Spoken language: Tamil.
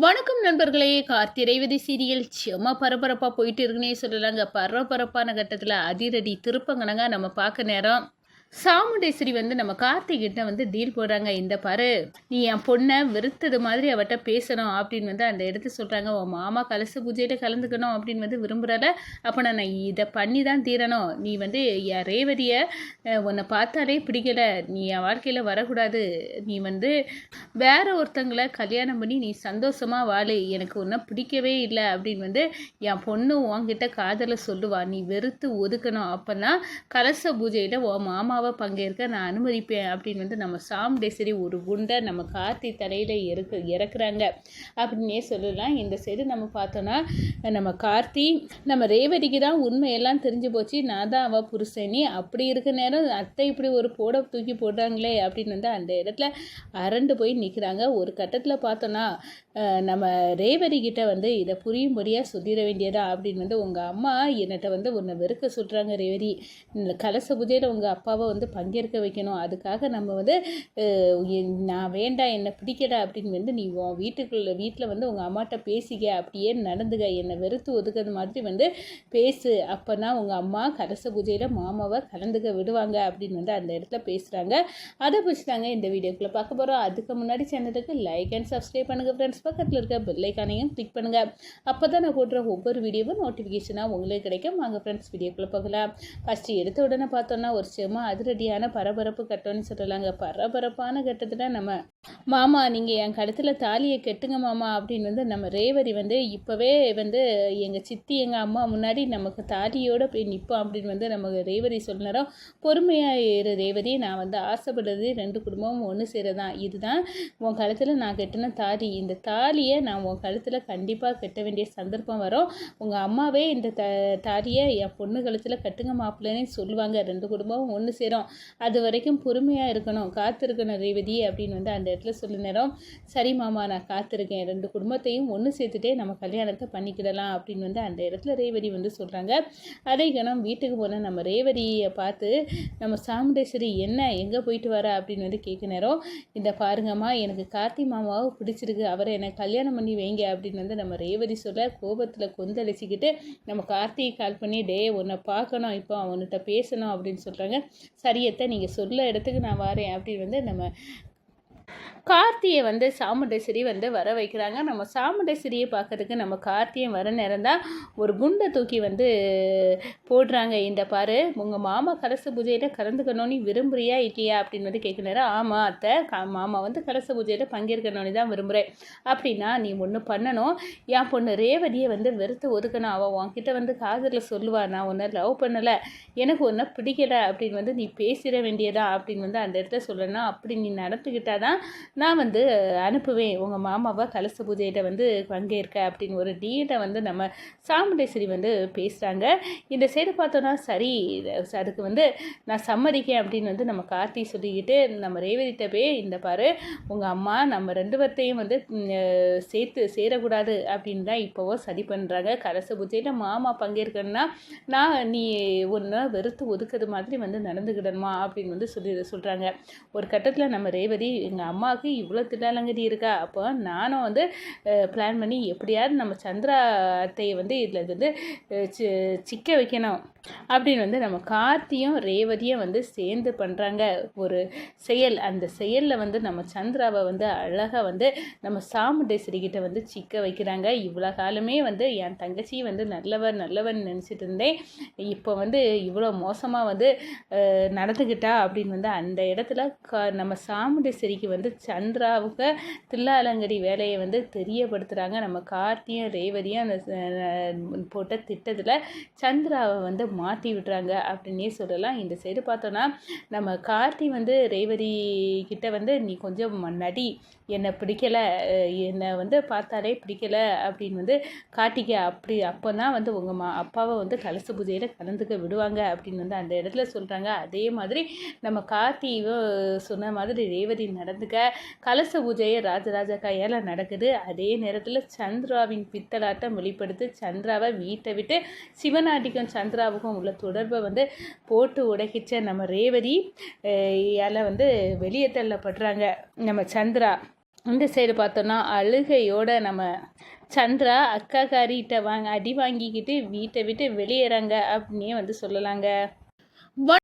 வணக்கம் நண்பர்களே. கார்த்தி ரேவதி சீரியல் செம்ம பரபரப்பாக போயிட்டு இருக்குன்னே சொல்லலாங்க. பரபரப்பான கட்டத்தில் அதிரடி திருப்பங்கனங்க நம்ம பார்க்க நேரம் சாமுண்டேஸ்வரி நம்ம கார்த்திகிட்ட டீல் போடுறாங்க. இந்த பாரு, நீ என் பொண்ணை வெறுத்தது மாதிரி அவட்ட பேசணும் அப்படின்னு அந்த இடத்த சொல்கிறாங்க. உன் மாமா கலச பூஜையில் கலந்துக்கணும் அப்படின்னு விரும்புகிறல, அப்போ நான் இதை பண்ணி தான் தீரணும். நீ என் ரேவதியை உன்னை பார்த்தாலே பிடிக்கலை, நீ என் வாழ்க்கையில் வரக்கூடாது. நீ வேற ஒருத்தங்களை கல்யாணம் பண்ணி நீ சந்தோஷமாக வாழு, எனக்கு ஒன்றும் பிடிக்கவே இல்லை அப்படின்னு என் பொண்ணு உன்கிட்ட காதலை சொல்லுவா. நீ வெறுத்து ஒதுக்கணும். அப்போனா கலச பூஜையில் உன் மாமா பங்கேற்க நான் அனுமதிப்பேன் அப்படின்னு நம்ம சாமுண்டேஸ்வரி ஒரு குண்டை நம்ம கார்த்தி தலையில் இறக்குறாங்க அப்படின்னே சொல்லலாம். இந்த சைடு நம்ம பார்த்தோன்னா நம்ம கார்த்தி நம்ம ரேவதிக்கு தான் உண்மையெல்லாம் தெரிஞ்சு போச்சு, நான் தான் அவள் புருஷனி, அப்படி இருக்க நேரம் அத்தை இப்படி ஒரு போட தூக்கி போடுறாங்களே அப்படின்னு அந்த இடத்துல அரண்டு போய் நிற்கிறாங்க. ஒரு கட்டத்தில் பார்த்தோன்னா நம்ம ரேவதி கிட்ட இதை புரியும்படியாக சொல்லிட வேண்டியதா அப்படின்னு உங்கள் அம்மா என்னட்ட உன்னை வெறுக்க சொல்கிறாங்க ரேவதி, இந்த கலச பூஜையில் உங்கள் அப்பாவை பங்கேற்க வைக்கணும், அதுக்காக நம்ம நான் வேண்டாம், என்னை பிடிக்கடா அப்படின்னு நீ உன் வீட்டில் உங்கள் அம்மாட்ட பேசிக்க, அப்படியே நடந்துக, என்னை வெறுத்து ஒதுக்கிறது மாதிரி பேசு, அப்போனா உங்கள் அம்மா கலச பூஜையில் மாமாவை கலந்துக்க விடுவாங்க அப்படின்னு அந்த இடத்துல பேசுகிறாங்க. அதை பிடிச்சிட்டாங்க இந்த வீடியோக்குள்ளே பார்க்க போகிறோம். அதுக்கு முன்னாடி சேனலுக்கு லைக் அண்ட் சப்ஸ்கிரைப் பண்ணுங்கள் ஃப்ரெண்ட்ஸ். பக்கத்தில் இருக்க பெல்லைக்கானையும் கிளிக் பண்ணுங்கள். அப்போ தான் நான் போடுற ஒவ்வொரு வீடியோவும் நோட்டிஃபிகேஷனாக உங்களுக்கு கிடைக்கும். வாங்க ஃப்ரெண்ட்ஸ் வீடியோக்குள்ளே பார்க்கலாம். ஃபஸ்ட்டு எடுத்த உடனே பார்த்தோன்னா ஒரு செம்ம அதிரடியான பரபரப்பு கட்டம்னு சொல்லலாங்க. பரபரப்பான கட்டத்தில் நம்ம மாமா நீங்கள் என் கழுத்தில் தாலியை கெட்டுங்க மாமா அப்படின்னு நம்ம ரேவதி இப்போவே எங்கள் சித்தி எங்கள் அம்மா முன்னாடி நமக்கு தாலியோடு போய் நிற்போம் அப்படின்னு நமக்கு ரேவதி சொல்லினோம். பொறுமையாக இரு ரேவதி, நான் ஆசைப்படுறது ரெண்டு குடும்பமும் ஒன்று சேரதான், இதுதான் உன் கழுத்தில் நான் கெட்டின தாலி, இந்த தாலியை நான் உன் கழுத்தில் கண்டிப்பாக கட்ட வேண்டிய சந்தர்ப்பம் வரும். உங்கள் அம்மாவே இந்த தாலியை என் பொண்ணு கழுத்தில் கட்டுங்க மாப்பிள்ளைன்னு சொல்லுவாங்க, ரெண்டு குடும்பமும் ஒன்று சேரும், அது வரைக்கும் பொறுமையாக இருக்கணும், காத்திருக்கணும் ரேவதி அப்படின்னு அந்த இடத்துல சொல்ல நேரம். சரி மாமா, நான் காத்திருக்கேன், ரெண்டு குடும்பத்தையும் ஒன்று சேர்த்துட்டே நம்ம கல்யாணத்தை பண்ணிக்கிடலாம் அப்படின்னு அந்த இடத்துல ரேவதி சொல்கிறாங்க. அதே கணம் வீட்டுக்கு போன நம்ம ரேவதியை பார்த்து நம்ம சாமுண்டேஸ்வரி என்ன எங்கே போயிட்டு வர அப்படின்னு கேட்க நேரம். இந்த பாருங்கம்மா, எனக்கு கார்த்தி மாமாவை பிடிச்சிருக்கு, அவரை எனக்கு கல்யாணம் பண்ணி வைங்க அப்படின்னு நம்ம ரேவதி சொல்ல கோபத்தில் கொந்தளிச்சிக்கிட்டு நம்ம கார்த்தியை கால் பண்ணி டே உன்னை பார்க்கணும், இப்போ அவன்கிட்ட பேசணும் அப்படின்னு சொல்கிறாங்க. சரியத்தை நீங்கள் சொல்ல இடத்துக்கு நான் வரேன் அப்படின்னு நம்ம கார்த்தியை சாமுண்டேஸ்வரி வர வைக்கிறாங்க. நம்ம சாமுண்டேஸ்வரியை பார்க்கறதுக்கு நம்ம கார்த்தியும் வர நேரம் தான் ஒரு குண்டை தூக்கி போடுறாங்க. இந்த பாரு, உங்கள் மாமா கலச பூஜையில் கலந்துக்கணும்னு விரும்புறியா இல்லையா அப்படின்னு கேட்க நேரம். ஆமாம் அத்தை, மாமா கலச பூஜையில் பங்கேற்கணும்னு தான் விரும்புகிறேன். அப்படின்னா நீ ஒன்று பண்ணணும், என் பொண்ணு ரேவதியை வெறுத்து ஒதுக்கணும், அவள் உன்கிட்ட காதலில் சொல்லுவா, நான் ஒன்றை லவ் பண்ணலை, எனக்கு ஒன்றை பிடிக்கலை அப்படின்னு நீ பேசிட வேண்டியதா அப்படின்னு அந்த இடத்துல சொல்லணும். அப்படி நீ நடந்துக்கிட்டாதான் நான் அனுப்புவேன் உங்கள் மாமாவை கலச பூஜையிட்ட பங்கேற்க அப்படின்னு ஒரு டீட்டை நம்ம சாமுண்டேஸ்வரி பேசுகிறாங்க. இந்த சைடு பார்த்தோன்னா சரி, அதுக்கு நான் சம்மதிக்கேன் அப்படின்னு நம்ம கார்த்தி சொல்லிக்கிட்டு நம்ம ரேவதிட்ட போய் இந்த பாரு, உங்கள் அம்மா நம்ம ரெண்டு பேர்த்தையும் சேரக்கூடாது அப்படின்னு தான் இப்போவோ சரி பண்ணுறாங்க. கலச பூஜையில் மாமா பங்கேற்கணும்னா நீ ஒன்று வெறுத்து ஒதுக்குறது மாதிரி நடந்துக்கிடணுமா அப்படின்னு சொல்கிறாங்க. ஒரு கட்டத்தில் நம்ம ரேவதி எங்கள் அம்மாவுக்கு இவ்வளோ தில்லாலங்கடி இருக்கா, அப்போ நானும் பிளான் பண்ணி எப்படியாவது நம்ம சந்திரா அத்தையை இதில் சிக்க வைக்கணும் அப்படின்னு நம்ம கார்த்தியும் ரேவதியும் சேர்ந்து பண்ணுறாங்க ஒரு செயல். அந்த செயலில் நம்ம சந்திராவை அழகாக நம்ம சாமுண்டேஸ்வரிக்கிட்ட சிக்க வைக்கிறாங்க. இவ்வளோ காலமே என் தங்கச்சி நல்லவன் நினச்சிட்டு இருந்தேன், இப்போ இவ்வளோ மோசமாக நடந்துக்கிட்டா அப்படின்னு அந்த இடத்துல நம்ம சாமுண்டேஸ்வரிக்கு சந்திராவுக்கு தில்லாலங்கடி வேலையை தெரியப்படுத்துகிறாங்க. நம்ம கார்த்தியும் ரேவதியும் அந்த போட்ட திட்டத்தில் சந்திராவை மாற்றி விடுறாங்க அப்படின்னே சொல்லலாம். இந்த சைடு பார்த்தோன்னா நம்ம கார்த்தி ரேவதி கிட்ட நீ கொஞ்சம் நடி, என்னை பிடிக்கலை, என்னை பார்த்தாலே பிடிக்கலை அப்படின்னு காட்டிக்க, அப்படி அப்போ தான் உங்கள் அப்பாவை கலச பூஜையில் கலந்துக்க விடுவாங்க அப்படின்னு அந்த இடத்துல சொல்கிறாங்க. அதே மாதிரி நம்ம கார்த்தியும் சொன்ன மாதிரி ரேவதி நடந்துக்க கலச பூஜையை ராஜராஜ கையால் நடக்குது. அதே நேரத்தில் சந்திராவின் பித்தலாட்டம் வெளிப்படுத்தி சந்திராவை வீட்டை விட்டு சிவநாட்டிக்கும் சந்திராவுக்கும் உள்ள தொடர்பை போட்டு உடைக்கிச்ச நம்ம ரேவதி யால் வெளியே தள்ளப்படுறாங்க நம்ம சந்திரா. இந்த சைடு பார்த்தோன்னா அழுகையோட நம்ம சந்திரா அக்காக்காரிகிட்ட அடி வாங்கிக்கிட்டு வீட்டை விட்டு வெளியேறாங்க அப்படின்னே வந்து சொல்லலாங்க.